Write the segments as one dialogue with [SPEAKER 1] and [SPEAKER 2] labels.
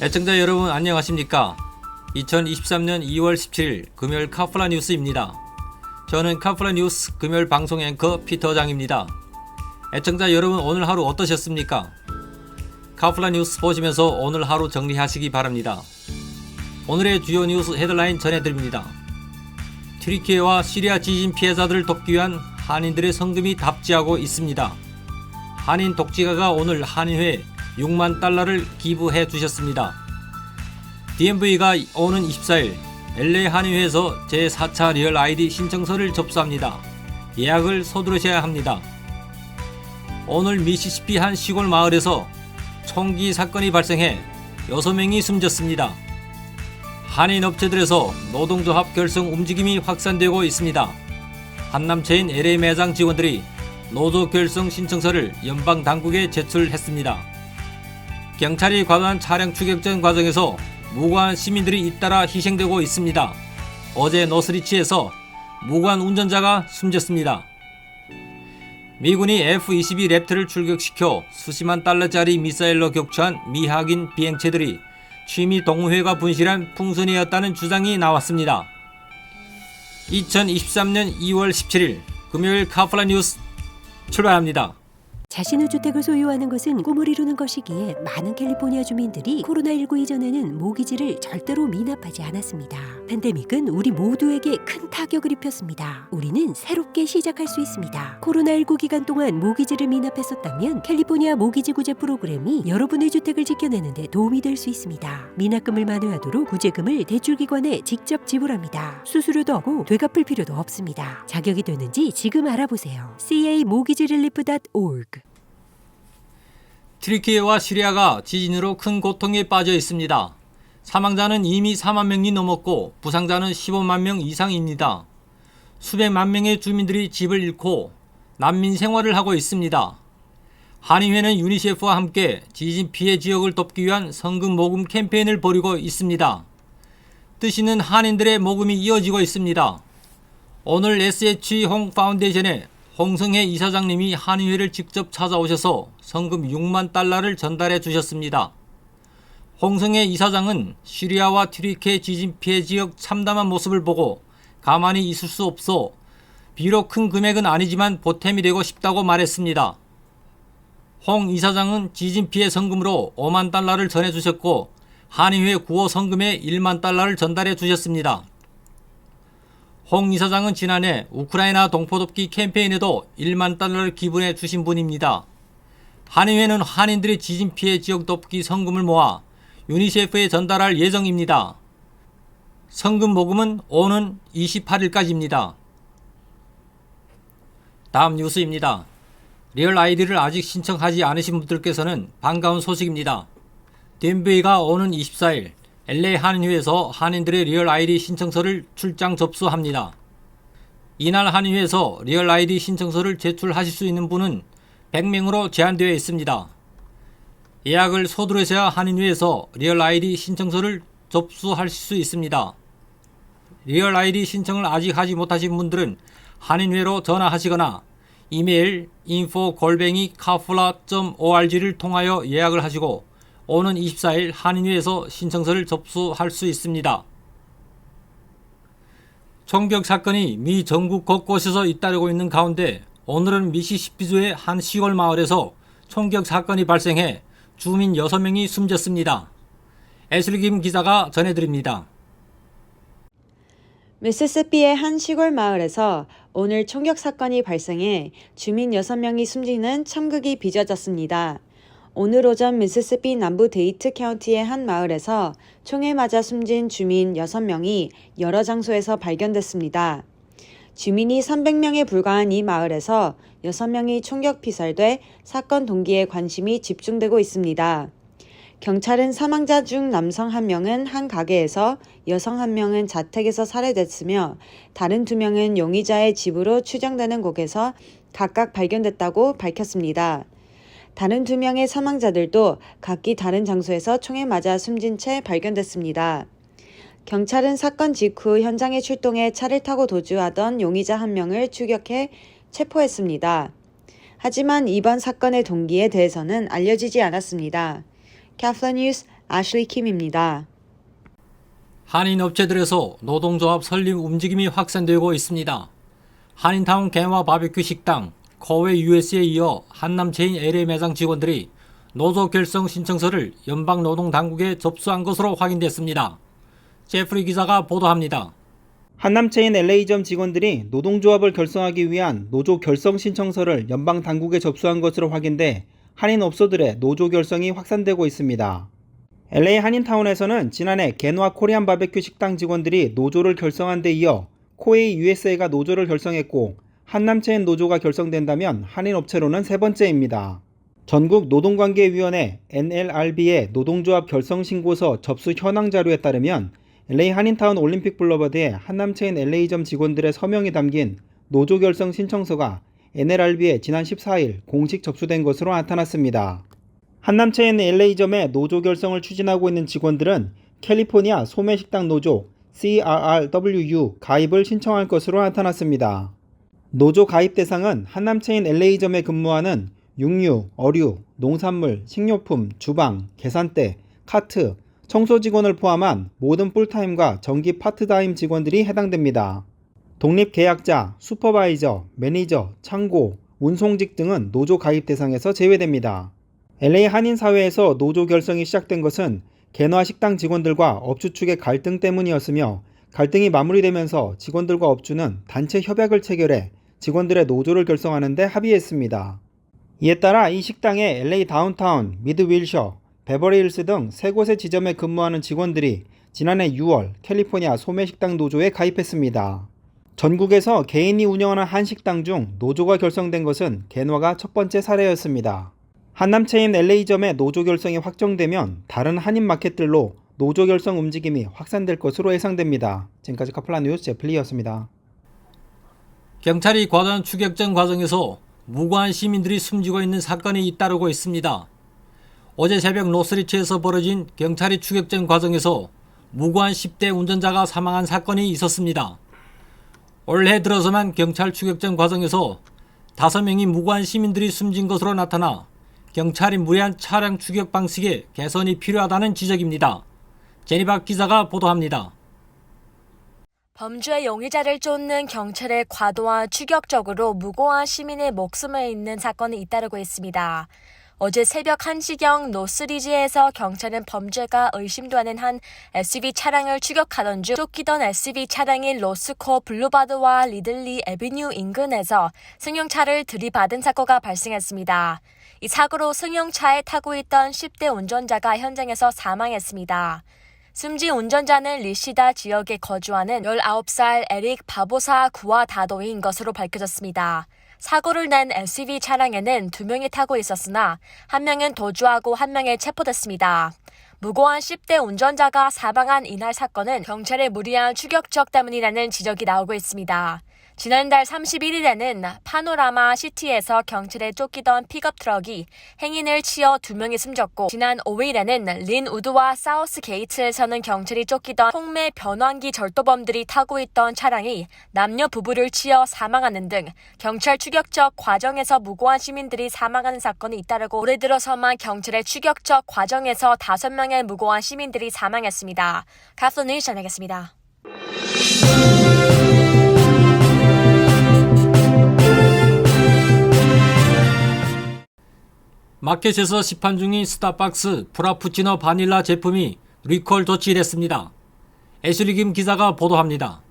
[SPEAKER 1] 애청자 여러분 안녕하십니까? 2023년 2월 17일 금요일 카플라 뉴스입니다. 저는 카플라 뉴스 금요일 방송 앵커 피터장입니다. 애청자 여러분 오늘 하루 어떠셨습니까? 카플라 뉴스 보시면서 오늘 하루 정리하시기 바랍니다. 오늘의 주요 뉴스 헤드라인 전해드립니다. 튀르키예와 시리아 지진 피해자들을 돕기 위한 한인들의 성금이 답지하고 있습니다. 한인 독지가가 오늘 한인회에 6만 달러를 기부해 주셨습니다. DMV가 오는 24일 LA 한인회에서 제4차 리얼 ID 신청서를 접수합니다. 예약을 서두르셔야 합니다. 오늘 미시시피 한 시골 마을에서 총기 사건이 발생해 6명이 숨졌습니다. 한인 업체들에서 노동조합 결성 움직임이 확산되고 있습니다. 한남체인 LA 매장 직원들이 노조 결성 신청서를 연방 당국에 제출했습니다. 경찰이 과도한 차량 추격전 과정에서 무고한 시민들이 잇따라 희생되고 있습니다. 어제 노스리치에서 무고한 운전자가 숨졌습니다. 미군이 F-22 랩트를 출격시켜 수십만 달러짜리 미사일로 격추한 미확인 비행체들이 취미 동호회가 분실한 풍선이었다는 주장이 나왔습니다. 2023년 2월 17일 금요일 카플라 뉴스 출발합니다.
[SPEAKER 2] 자신의 주택을 소유하는 것은 꿈을 이루는 것이기에 많은 캘리포니아 주민들이 코로나19 이전에는 모기지를 절대로 미납하지 않았습니다. 팬데믹은 우리 모두에게 큰 타격을 입혔습니다. 우리는 새롭게 시작할 수 있습니다. 코로나19 기간 동안 모기지를 미납했었다면 캘리포니아 모기지 구제 프로그램이 여러분의 주택을 지켜내는 데 도움이 될 수 있습니다. 미납금을 만회하도록 구제금을 대출기관에 직접 지불합니다. 수수료도 없고 되갚을 필요도 없습니다. 자격이 되는지 지금 알아보세요. camortgagerelief.org
[SPEAKER 1] 튀르키예와 시리아가 지진으로 큰 고통에 빠져 있습니다. 사망자는 이미 4만 명이 넘었고 부상자는 15만 명 이상입니다. 수백만 명의 주민들이 집을 잃고 난민 생활을 하고 있습니다. 한인회는 유니세프와 함께 지진 피해 지역을 돕기 위한 성금 모금 캠페인을 벌이고 있습니다. 뜻 있는 한인들의 모금이 이어지고 있습니다. 오늘 SH 홍 파운데이션의 홍성혜 이사장님이 한인회를 직접 찾아오셔서 성금 6만 달러를 전달해 주셨습니다. 홍성혜 이사장은 시리아와 튀르키예 지진 피해 지역 참담한 모습을 보고 가만히 있을 수 없어 비록 큰 금액은 아니지만 보탬이 되고 싶다고 말했습니다. 홍 이사장은 지진 피해 성금으로 5만 달러를 전해 주셨고 한인회 구호 성금에 1만 달러를 전달해 주셨습니다. 홍 이사장은 지난해 우크라이나 동포돕기 캠페인에도 1만 달러를 기부해 주신 분입니다. 한인회는 한인들의 지진 피해 지역 돕기 성금을 모아 유니세프에 전달할 예정입니다. 성금 모금은 오는 28일까지입니다. 다음 뉴스입니다. 리얼 아이디를 아직 신청하지 않으신 분들께서는 반가운 소식입니다. DMV가 오는 24일 LA 한인회에서 한인들의 리얼 아이디 신청서를 출장 접수합니다. 이날 한인회에서 리얼 아이디 신청서를 제출하실 수 있는 분은 100명으로 제한되어 있습니다. 예약을 서두르셔야 한인회에서 리얼 아이디 신청서를 접수하실 수 있습니다. 리얼 아이디 신청을 아직 하지 못하신 분들은 한인회로 전화하시거나 이메일 info@kafla.org를 통하여 예약을 하시고 오는 24일 한인회에서 신청서를 접수할 수 있습니다. 총격 사건이 미 전국 곳곳에서 잇따르고 있는 가운데 오늘은 미시시피주의 한 시골 마을에서 총격 사건이 발생해 주민 6명이 숨졌습니다. 애슐리 김 기자가 전해드립니다.
[SPEAKER 3] 미시시피의 한 시골 마을에서 오늘 총격 사건이 발생해 주민 6명이 숨지는 참극이 빚어졌습니다. 오늘 오전 미시시피 남부 데이트 카운티의 한 마을에서 총에 맞아 숨진 주민 6명이 여러 장소에서 발견됐습니다. 주민이 300명에 불과한 이 마을에서 6명이 총격 피살돼 사건 동기에 관심이 집중되고 있습니다. 경찰은 사망자 중 남성 1명은 한 가게에서 여성 1명은 자택에서 살해됐으며 다른 2명은 용의자의 집으로 추정되는 곳에서 각각 발견됐다고 밝혔습니다. 다른 2명의 사망자들도 각기 다른 장소에서 총에 맞아 숨진 채 발견됐습니다. 경찰은 사건 직후 현장에 출동해 차를 타고 도주하던 용의자 1명을 추격해 체포했습니다. 하지만 이번 사건의 동기에 대해서는 알려지지 않았습니다. 카플라 뉴스 애슐리 킴입니다.
[SPEAKER 1] 한인 업체들에서 노동조합 설립 움직임이 확산되고 있습니다. 한인타운 개화 바베큐 식당, 커웨이 US에 이어 한남 체인 LA 매장 직원들이 노조 결성 신청서를 연방노동당국에 접수한 것으로 확인됐습니다. 제프리 기자가 보도합니다.
[SPEAKER 4] 한남체인 LA점 직원들이 노동조합을 결성하기 위한 노조 결성 신청서를 연방 당국에 접수한 것으로 확인돼 한인 업소들의 노조 결성이 확산되고 있습니다. LA 한인타운에서는 지난해 겐와 코리안 바베큐 식당 직원들이 노조를 결성한 데 이어 코웨이 USA가 노조를 결성했고 한남체인 노조가 결성된다면 한인 업체로는 세 번째입니다. 전국 노동관계위원회 NLRB의 노동조합 결성 신고서 접수 현황 자료에 따르면 LA 한인타운 올림픽 블러버드에 한남체인 LA점 직원들의 서명이 담긴 노조 결성 신청서가 NLRB에 지난 14일 공식 접수된 것으로 나타났습니다. 한남체인 LA점의 노조 결성을 추진하고 있는 직원들은 캘리포니아 소매식당 노조 CRRWU 가입을 신청할 것으로 나타났습니다. 노조 가입 대상은 한남체인 LA점에 근무하는 육류, 어류, 농산물, 식료품, 주방, 계산대, 카트, 청소 직원을 포함한 모든 풀타임과 정기 파트타임 직원들이 해당됩니다. 독립계약자, 슈퍼바이저, 매니저, 창고, 운송직 등은 노조 가입 대상에서 제외됩니다. LA 한인사회에서 노조 결성이 시작된 것은 겐화 식당 직원들과 업주 측의 갈등 때문이었으며 갈등이 마무리되면서 직원들과 업주는 단체 협약을 체결해 직원들의 노조를 결성하는 데 합의했습니다. 이에 따라 이 식당의 LA 다운타운, 미드 윌셔, 베버리힐스 등 세 곳의 지점에 근무하는 직원들이 지난해 6월 캘리포니아 소매식당 노조에 가입했습니다. 전국에서 개인이 운영하는 한식당 중 노조가 결성된 것은 겐화가 첫 번째 사례였습니다. 한남체인 LA점의 노조 결성이 확정되면 다른 한인 마켓들로 노조 결성 움직임이 확산될 것으로 예상됩니다. 지금까지 카플란 뉴스 제플리였습니다.
[SPEAKER 1] 경찰이 과도한 추격전 과정에서 무고한 시민들이 숨지고 있는 사건이 잇따르고 있습니다. 어제 새벽 노스리치에서 벌어진 경찰이 추격전 과정에서 무고한 10대 운전자가 사망한 사건이 있었습니다. 올해 들어서만 경찰 추격전 과정에서 5명이 무고한 시민들이 숨진 것으로 나타나 경찰이 무리한 차량 추격 방식에 개선이 필요하다는 지적입니다. 제니박 기자가 보도합니다.
[SPEAKER 5] 범죄 용의자를 쫓는 경찰의 과도한 추격적으로 무고한 시민의 목숨을 잇는 사건이 잇따르고 있습니다. 어제 새벽 1시경 노스리지에서 경찰은 범죄가 의심되는 한 SUV 차량을 추격하던 중 쫓기던 SUV 차량이 로스코 블루바드와 리들리 애비뉴 인근에서 승용차를 들이받은 사고가 발생했습니다. 이 사고로 승용차에 타고 있던 10대 운전자가 현장에서 사망했습니다. 숨진 운전자는 리시다 지역에 거주하는 19살 에릭 바보사 구아다도인 것으로 밝혀졌습니다. 사고를 낸 SUV 차량에는 2명이 타고 있었으나 1명은 도주하고 1명이 체포됐습니다. 무고한 10대 운전자가 사망한 이날 사건은 경찰의 무리한 추격적 때문이라는 지적이 나오고 있습니다. 지난달 31일에는 파노라마 시티에서 경찰에 쫓기던 픽업 트럭이 행인을 치어 2명이 숨졌고 지난 5일에는 린우드와 사우스 게이트에서는 경찰이 쫓기던 홍매 변환기 절도범들이 타고 있던 차량이 남녀 부부를 치어 사망하는 등 경찰 추격적 과정에서 무고한 시민들이 사망하는 사건이 잇따르고 올해 들어서만 경찰의 추격적 과정에서 5명의 무고한 시민들이 사망했습니다. 카플란 뉴스 전하겠습니다.
[SPEAKER 1] 마켓에서 시판 중인 스타벅스 프라푸치노 바닐라 제품이 리콜 조치됐습니다. 애슐리 김 기자가 보도합니다.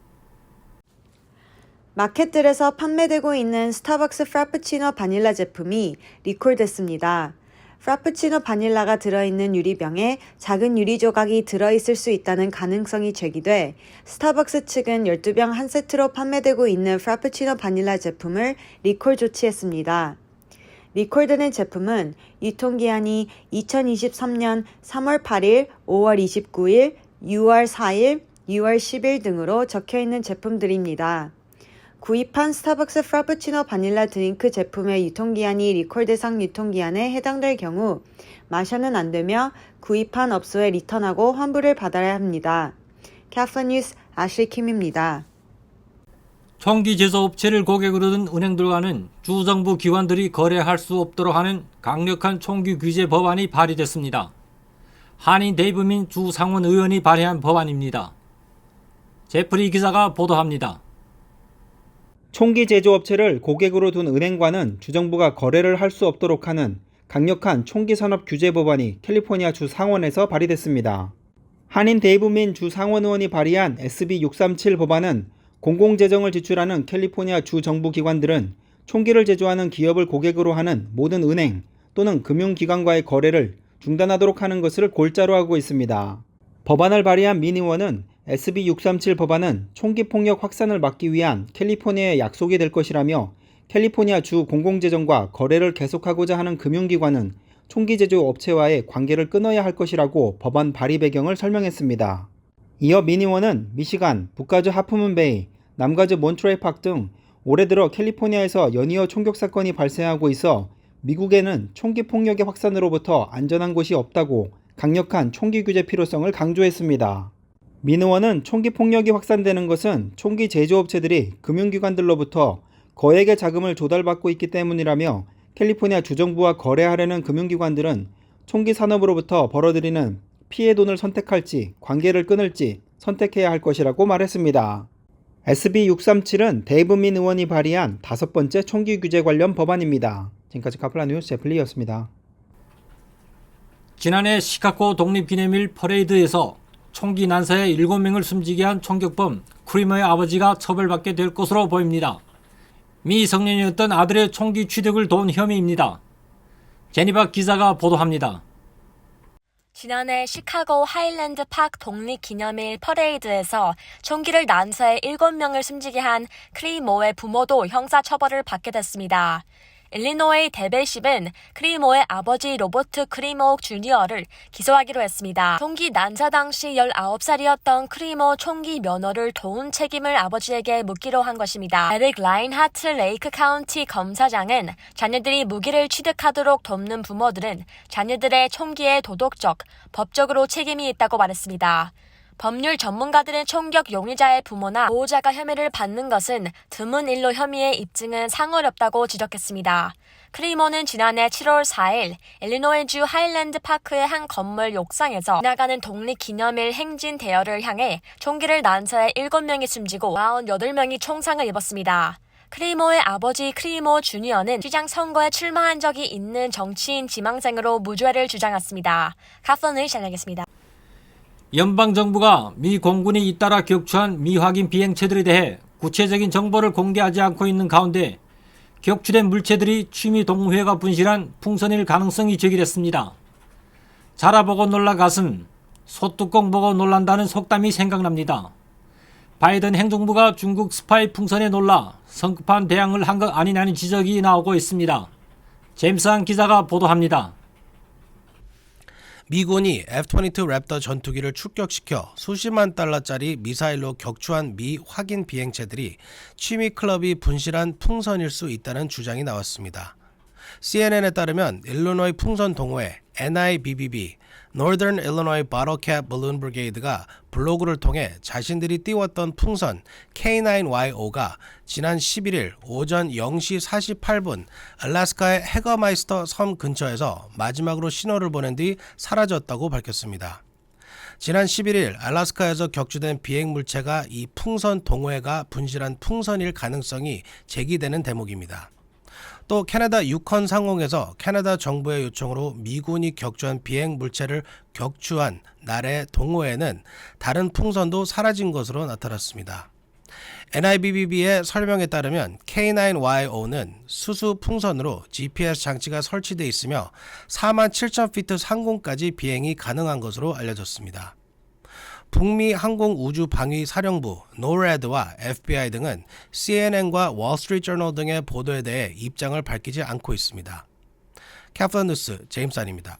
[SPEAKER 3] 마켓들에서 판매되고 있는 스타벅스 프라푸치노 바닐라 제품이 리콜됐습니다. 프라푸치노 바닐라가 들어있는 유리병에 작은 유리 조각이 들어있을 수 있다는 가능성이 제기돼 스타벅스 측은 12병 한 세트로 판매되고 있는 프라푸치노 바닐라 제품을 리콜 조치했습니다. 리콜되는 제품은 유통기한이 2023년 3월 8일, 5월 29일, 6월 4일, 6월 10일 등으로 적혀있는 제품들입니다. 구입한 스타벅스 프라푸치노 바닐라 드링크 제품의 유통기한이 리콜 대상 유통기한에 해당될 경우 마셔는 안 되며 구입한 업소에 리턴하고 환불을 받아야 합니다. 카플란 뉴스 애슐리 킴입니다.
[SPEAKER 1] 총기 제조업체를 고객으로 둔 은행들과는 주정부 기관들이 거래할 수 없도록 하는 강력한 총기 규제 법안이 발의됐습니다. 한인 데이브민 주 상원 의원이 발의한 법안입니다. 제프리 기자가 보도합니다.
[SPEAKER 4] 총기 제조업체를 고객으로 둔 은행과는 주정부가 거래를 할 수 없도록 하는 강력한 총기 산업 규제 법안이 캘리포니아 주 상원에서 발의됐습니다. 한인 데이브민 주 상원 의원이 발의한 SB 637 법안은 공공재정을 지출하는 캘리포니아 주 정부 기관들은 총기를 제조하는 기업을 고객으로 하는 모든 은행 또는 금융기관과의 거래를 중단하도록 하는 것을 골자로 하고 있습니다. 법안을 발의한 민 의원은 SB 637 법안은 총기 폭력 확산을 막기 위한 캘리포니아의 약속이 될 것이라며 캘리포니아 주 공공재정과 거래를 계속하고자 하는 금융기관은 총기 제조 업체와의 관계를 끊어야 할 것이라고 법안 발의 배경을 설명했습니다. 이어 민 의원은 미시간, 북가주 하프문베이, 남가주 몬트레이팍 등 올해 들어 캘리포니아에서 연이어 총격 사건이 발생하고 있어 미국에는 총기 폭력의 확산으로부터 안전한 곳이 없다고 강력한 총기 규제 필요성을 강조했습니다. 민 의원은 총기 폭력이 확산되는 것은 총기 제조업체들이 금융기관들로부터 거액의 자금을 조달받고 있기 때문이라며 캘리포니아 주정부와 거래하려는 금융기관들은 총기 산업으로부터 벌어들이는 피해 돈을 선택할지 관계를 끊을지 선택해야 할 것이라고 말했습니다. SB 637은 데이브 민 의원이 발의한 5번째 총기 규제 관련 법안입니다. 지금까지 카플라 뉴스 제플리였습니다.
[SPEAKER 1] 지난해 시카고 독립기념일 퍼레이드에서 총기 난사에 7명을 숨지게 한 총격범 크리머의 아버지가 처벌받게 될 것으로 보입니다. 미성년이었던 아들의 총기 취득을 도운 혐의입니다. 제니바 기자가 보도합니다.
[SPEAKER 5] 지난해 시카고 하일랜드 파크 독립기념일 퍼레이드에서 총기를 난사해 7명을 숨지게 한 크리모의 부모도 형사처벌을 받게 됐습니다. 일리노이 데벨십은 크리모의 아버지 로버트 크리모 주니어를 기소하기로 했습니다. 총기 난사 당시 19살이었던 크리모 총기 면허를 도운 책임을 아버지에게 묻기로 한 것입니다. 에릭 라인하트 레이크 카운티 검사장은 자녀들이 무기를 취득하도록 돕는 부모들은 자녀들의 총기에 도덕적, 법적으로 책임이 있다고 말했습니다. 법률 전문가들은 총격 용의자의 부모나 보호자가 혐의를 받는 것은 드문 일로 혐의의 입증은 상어렵다고 지적했습니다. 크리모는 지난해 7월 4일 일리노이주 하일랜드 파크의 한 건물 옥상에서 지나가는 독립기념일 행진 대여를 향해 총기를 난사해 7명이 숨지고 48명이 총상을 입었습니다. 크리모의 아버지 크리모 주니어는 시장 선거에 출마한 적이 있는 정치인 지망생으로 무죄를 주장했습니다. 카플런을 시작하겠습니다.
[SPEAKER 1] 연방정부가 미 공군이 잇따라 격추한 미확인 비행체들에 대해 구체적인 정보를 공개하지 않고 있는 가운데 격추된 물체들이 취미 동호회가 분실한 풍선일 가능성이 제기됐습니다. 자라보고 놀라 가슴, 소뚜껑 보고 놀란다는 속담이 생각납니다. 바이든 행정부가 중국 스파이 풍선에 놀라 성급한 대응을 한 것 아니냐는 지적이 나오고 있습니다. 제임스 기자가 보도합니다.
[SPEAKER 6] 미군이 F-22 랩터 전투기를 출격시켜 수십만 달러짜리 미사일로 격추한 미 확인 비행체들이 취미 클럽이 분실한 풍선일 수 있다는 주장이 나왔습니다. CNN에 따르면 일리노이 풍선 동호회 NIBBB Northern Illinois Bottle Cap Balloon Brigade가 블로그를 통해 자신들이 띄웠던 풍선 K9YO가 지난 11일 오전 0시 48분 알래스카의 해거마이스터 섬 근처에서 마지막으로 신호를 보낸 뒤 사라졌다고 밝혔습니다. 지난 11일 알래스카에서 격추된 비행 물체가 이 풍선 동호회가 분실한 풍선일 가능성이 제기되는 대목입니다. 또 캐나다 유컨 상공에서 캐나다 정부의 요청으로 미군이 격추한 비행 물체를 격추한 날의 동호회는 다른 풍선도 사라진 것으로 나타났습니다. NIBBB의 설명에 따르면 K9YO는 수수 풍선으로 GPS 장치가 설치되어 있으며 47,000피트 상공까지 비행이 가능한 것으로 알려졌습니다. 북미 항공우주방위사령부 노레드와 FBI 등은 CNN과 월스트리트저널 등의 보도에 대해 입장을 밝히지 않고 있습니다. 카플런 뉴스 제임스 안입니다.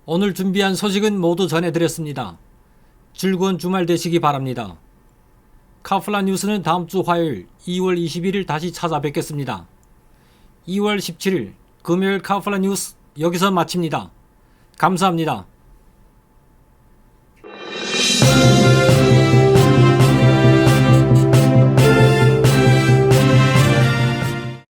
[SPEAKER 1] 오늘 준비한 소식은 모두 전해드렸습니다. 즐거운 주말 되시기 바랍니다. 카플라 뉴스는 다음 주 화요일 2월 21일 다시 찾아뵙겠습니다. 2월 17일 금요일 카플라 뉴스 여기서 마칩니다. 감사합니다.